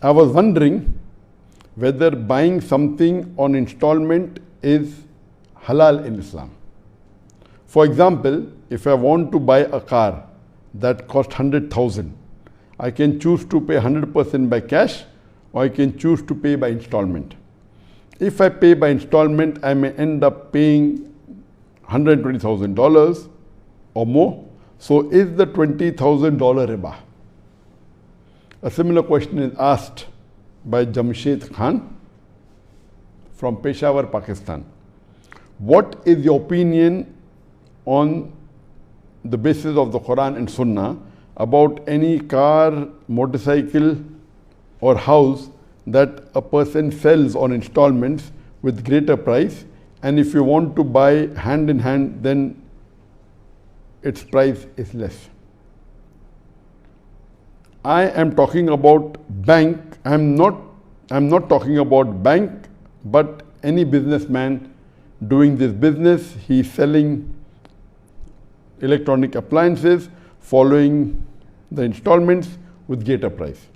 I was wondering whether buying something on installment is halal in Islam. For example, if I want to buy a car that costs 100,000, I can choose to pay 100% by cash, or I can choose to pay by installment. If I pay by installment, I may end up paying $120,000 or more. So is the $20,000 riba? A similar question is asked by Jamshed Khan from Peshawar, Pakistan. What is your opinion on the basis of the Quran and Sunnah about any car, motorcycle or house that a person sells on installments with greater price, and if you want to buy hand in hand, then its price is less? I am talking about bank. I'm not talking about bank, but any businessman doing this business. He's selling electronic appliances, following the installments with greater price.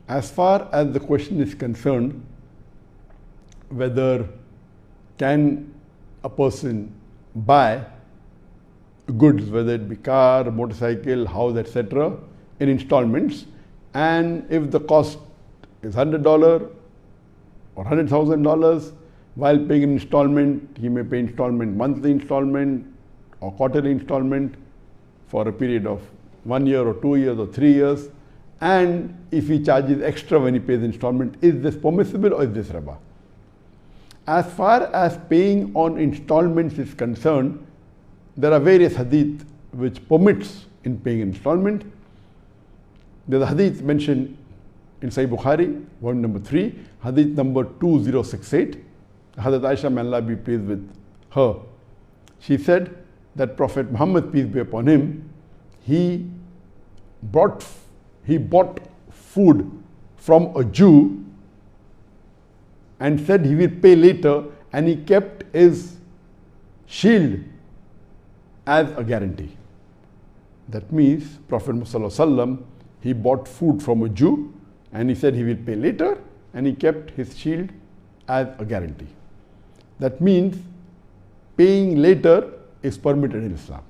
As far as the question is concerned, whether can a person buy goods, whether it be car, motorcycle, house, etc., in installments, and if the cost is $100 or $100,000, while paying an installment, he may pay installment, monthly installment or quarterly installment for a period of 1 year or 2 years or 3 years. And if he charges extra when he pays installment, is this permissible or is this riba? As far as paying on installments is concerned, there are various hadith which permits in paying installment. There is a hadith mentioned in Sahih Bukhari, volume number 3, hadith number 2068. Hazrat Aisha, may Allah be pleased with her, she said that Prophet Muhammad, peace be upon him, he bought food from a Jew and said he will pay later, and he kept his shield as a guarantee. That means Prophet Muhammad, he bought food from a Jew and he said he will pay later, and he kept his shield as a guarantee. That means paying later is permitted in Islam.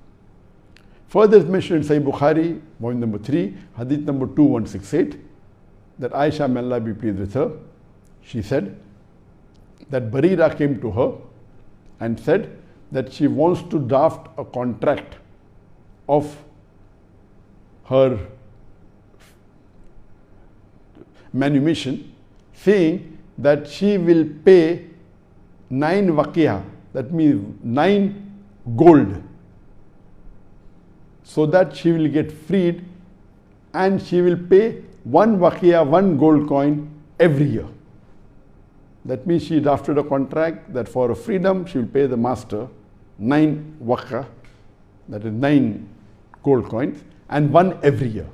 Further is mentioned in Sahih Bukhari, volume number 3, hadith number 2168, that Aisha, may Allah be pleased with her, she said that Barira came to her and said that she wants to draft a contract of her manumission, saying that she will pay 9 waqiyah, that means 9 gold, so that she will get freed, and she will pay 1 waqiyah, 1 gold coin every year. That means she drafted a contract that for a freedom she will pay the master 9 waqah, that is 9 gold coins, and 1 every year.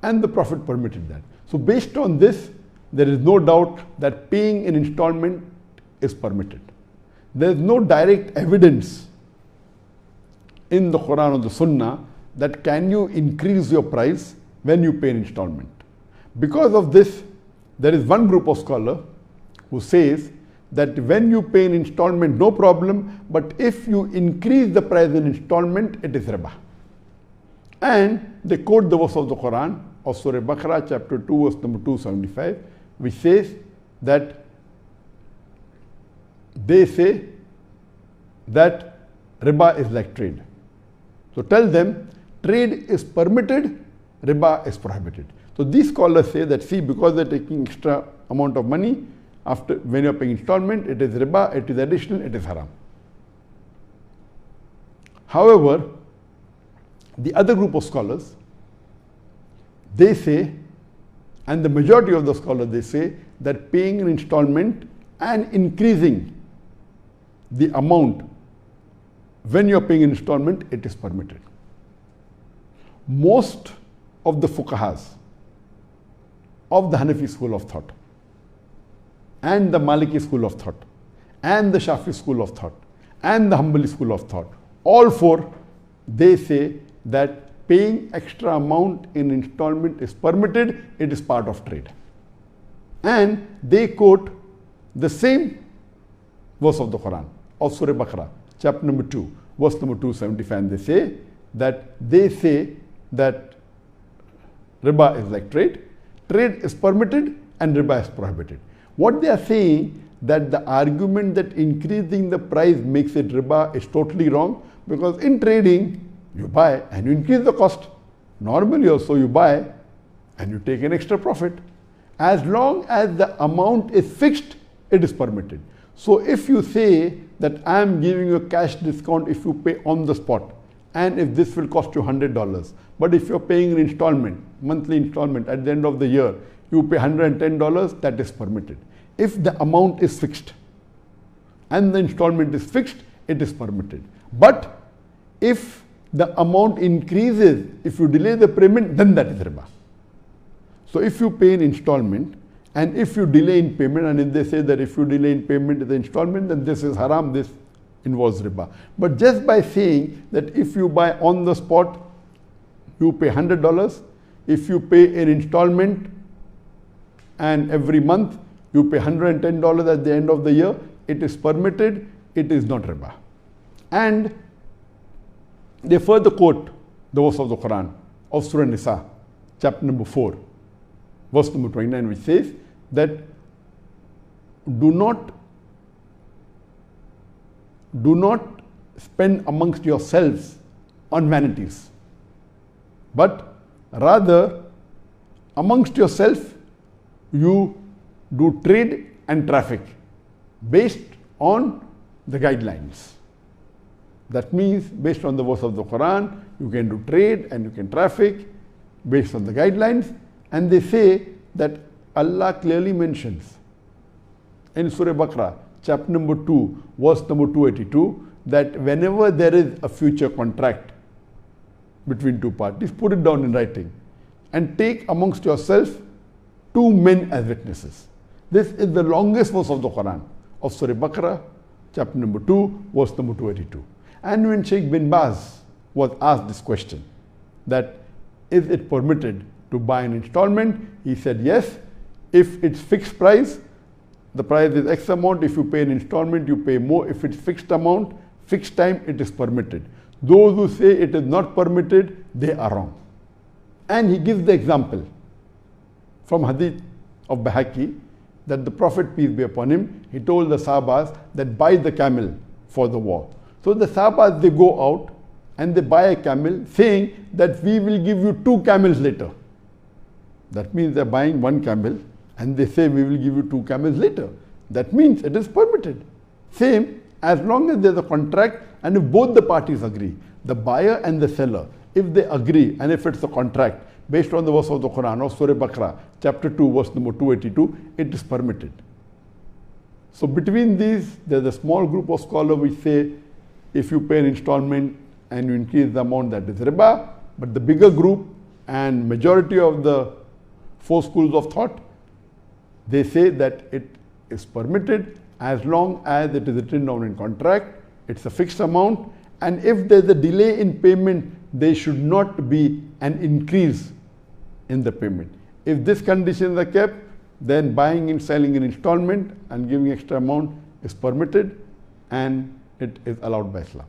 And the Prophet permitted that. So based on this, there is no doubt that paying in installment is permitted. There is no direct evidence in the Quran or the Sunnah that can you increase your price when you pay an installment. Because of this, there is one group of scholars who says that when you pay an installment, no problem, but if you increase the price in installment, it is riba. And they quote the verse of the Quran of Surah Baqarah, chapter 2, verse number 275, which says that they say that riba is like trade. So tell them trade is permitted, riba is prohibited. So these scholars say that, see, because they're taking extra amount of money after when you're paying installment, it is riba, it is additional, it is haram. However, the other group of scholars, they say, and the majority of the scholars, they say that paying an installment and increasing the amount when you are paying installment, it is permitted. Most of the fuqahas of the Hanafi school of thought and the Maliki school of thought and the Shafi school of thought and the Hanbali school of thought, all four, they say that paying extra amount in installment is permitted, it is part of trade. And they quote the same verse of the Quran, of Surah Baqarah, chapter number 2, verse number 275, and they say that riba is like trade, trade is permitted and riba is prohibited. What they are saying, that the argument that increasing the price makes it riba is totally wrong, because in trading you buy and you increase the cost. Normally also you buy and you take an extra profit. As long as the amount is fixed, it is permitted. So if you say that I am giving you a cash discount if you pay on the spot, and if this will cost you $100, but if you're paying an installment, monthly installment at the end of the year, you pay $110, that is permitted. If the amount is fixed and the installment is fixed, it is permitted. But if the amount increases, if you delay the payment, then that is riba. So if you pay an installment and if you delay in payment, and if they say that if you delay in payment of the installment, then this is haram, this involves riba. But just by saying that if you buy on the spot, you pay $100. If you pay an installment and every month you pay $110 at the end of the year, it is permitted, it is not riba. And they further quote the verse of the Quran of Surah Nisa, chapter number 4, verse number 29, which says that do not spend amongst yourselves on vanities, but rather amongst yourself you do trade and traffic based on the guidelines. That means based on the verse of the Quran, you can do trade and you can traffic based on the guidelines. And they say that Allah clearly mentions in Surah Baqarah, chapter number 2, verse number 282, that whenever there is a future contract between two parties, put it down in writing and take amongst yourself 2 men as witnesses. This is the longest verse of the Quran of Surah Baqarah, chapter number 2, verse number 282. And when Sheikh bin Baz was asked this question, that is it permitted to buy an installment, he said yes, if it's fixed price, the price is X amount. If you pay an installment, you pay more. If it's fixed amount, fixed time, it is permitted. Those who say it is not permitted, they are wrong. And he gives the example from hadith of Bahaki, that the Prophet, peace be upon him, he told the Sahabas that buy the camel for the war. So the Sahabas, they go out and they buy a camel, saying that we will give you 2 camels later. That means they're buying 1 camel and they say we will give you 2 camels later. That means it is permitted. Same, as long as there's a contract and if both the parties agree, the buyer and the seller, if they agree and if it's a contract based on the verse of the Quran of Surah Baqarah, chapter 2, verse number 282, it is permitted. So between these, there's a small group of scholars which say if you pay an installment and you increase the amount, that is riba. But the bigger group and majority of the 4 schools of thought, they say that it is permitted as long as it is written down in contract, it's a fixed amount, and if there's a delay in payment, there should not be an increase in the payment. If these conditions are kept, then buying and selling an installment and giving extra amount is permitted and it is allowed by Islam.